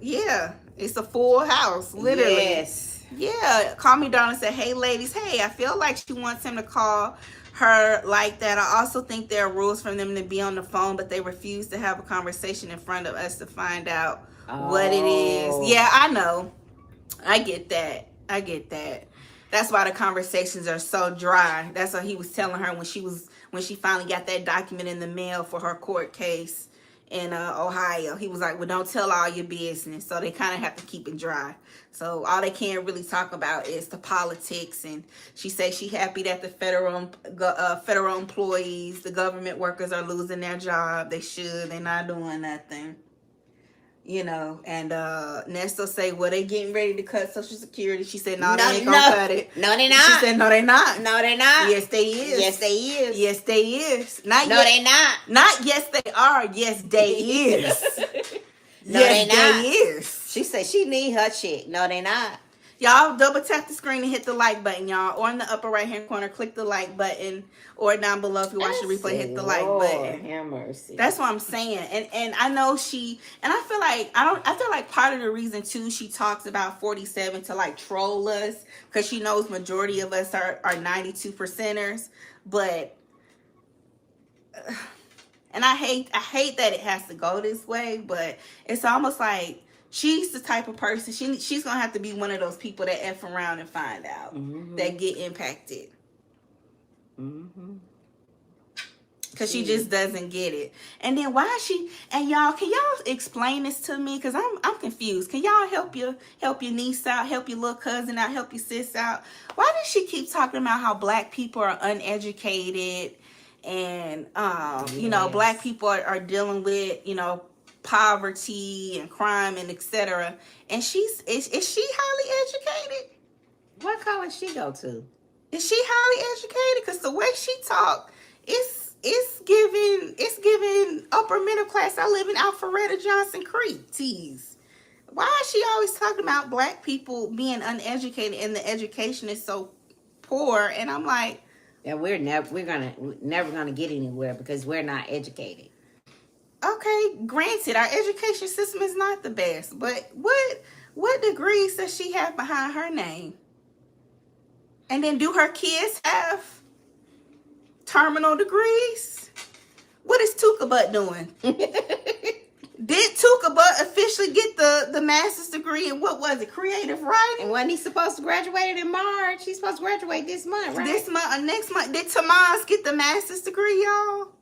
Yeah, it's a full house, literally. Yes. Yeah, call me down and say, hey, ladies, hey, I feel like she wants him to call her like that. I also think there are rules for them to be on the phone, but they refuse to have a conversation in front of us to find out what it is. Oh. Yeah, I know. I get that. I get that. That's why the conversations are so dry. That's what he was telling her when she finally got that document in the mail for her court case in Ohio. He was like, "Well, don't tell all your business." So they kind of have to keep it dry. So all they can really talk about is the politics. And she says she happy that the federal employees, the government workers, are losing their job. They should. They're not doing nothing. And Nesto say, well, they getting ready to cut Social Security. She said, no, they ain't gonna cut it. No, they not. She said, no, they not. No, they not. Yes, they is. Yes, they is. Yes, they is. Not no, yet. They not. Not yes, they are. Yes, they is. No, yes, they not. They is. She said she need her chick. No, they not. Y'all double tap the screen and hit the like button, y'all. Or in the upper right hand corner, click the like button. Or down below if you watch the replay, hit the like button. Have mercy. That's what I'm saying. And I know I feel like part of the reason too she talks about 47 to like troll us, because she knows majority of us are 92 percenters. But and I hate that it has to go this way, but it's almost like she's the type of person, she's gonna have to be one of those people that F around and find out, that get impacted. Because she just doesn't get it. And then why is she, and y'all, can y'all explain this to me? Because I'm confused. Can y'all help your niece out, help your little cousin out, help your sis out? Why does she keep talking about how black people are uneducated and, black people are dealing with, poverty and crime and etc. And is she highly educated? What college she go to? Is she highly educated? Because the way she talk, it's giving upper middle class. I live in Alpharetta Johnson Creek tease. Why is she always talking about black people being uneducated and the education is so poor? And I'm like, yeah, we're never gonna get anywhere because we're not educated. Okay, granted, our education system is not the best, but what degrees does she have behind her name? And then do her kids have terminal degrees? What is Tuka Butt doing? Did Tuka Butt officially get the master's degree in what was it? Creative writing? And wasn't he supposed to graduate in March? He's supposed to graduate this month, right? This month or next month. Did Tamaz get the master's degree, y'all?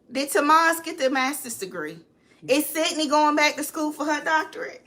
Did Tamaz get the master's degree? Is Sydney going back to school for her doctorate?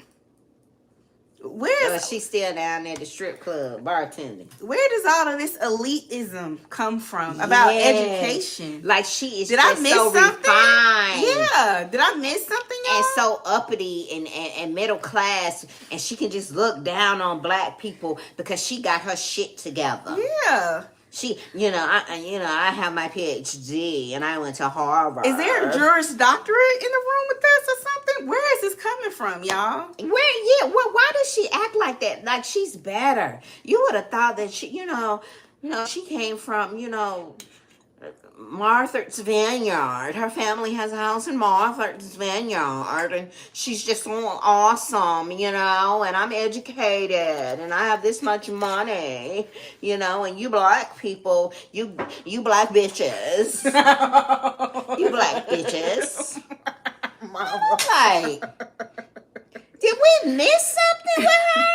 She's still down at the strip club bartending. Where does all of this elitism come from about education? Like she is did I miss so something? Refined. Yeah. Did I miss something, y'all? And so uppity and middle class, and she can just look down on black people because she got her shit together. Yeah. She, I have my PhD and I went to Harvard. Is there a Juris Doctorate in the room with us or something? Where is this coming from, y'all? Why does she act like that? Like she's better. You would have thought that she, she came from, Martha's Vineyard. Her family has a house in Martha's Vineyard, and she's just so awesome, and I'm educated, and I have this much money, and you black people, you black bitches, you black bitches. Mama. Like, did we miss something with her?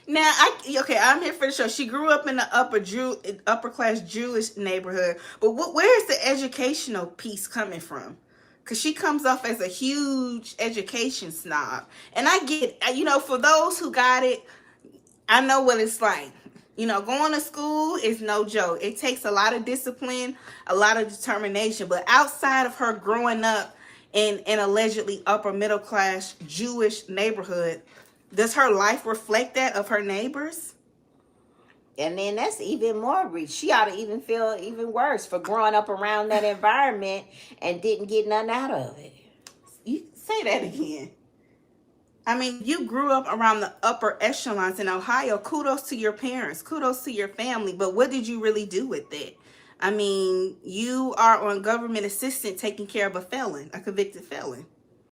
Now, I'm here for the show. She grew up in the upper class Jewish neighborhood, but where is the educational piece coming from? Because she comes off as a huge education snob, and I get, for those who got it, I know what it's like. Going to school is no joke. It takes a lot of discipline, a lot of determination. But outside of her growing up in an allegedly upper middle class Jewish neighborhood, does her life reflect that of her neighbors? And then that's even more reach. She ought to even feel even worse for growing up around that environment and didn't get nothing out of it. You say that again. I mean, you grew up around the upper echelons in Ohio. Kudos to your parents. Kudos to your family. But what did you really do with it? I mean, you are on government assistance taking care of a felon, a convicted felon.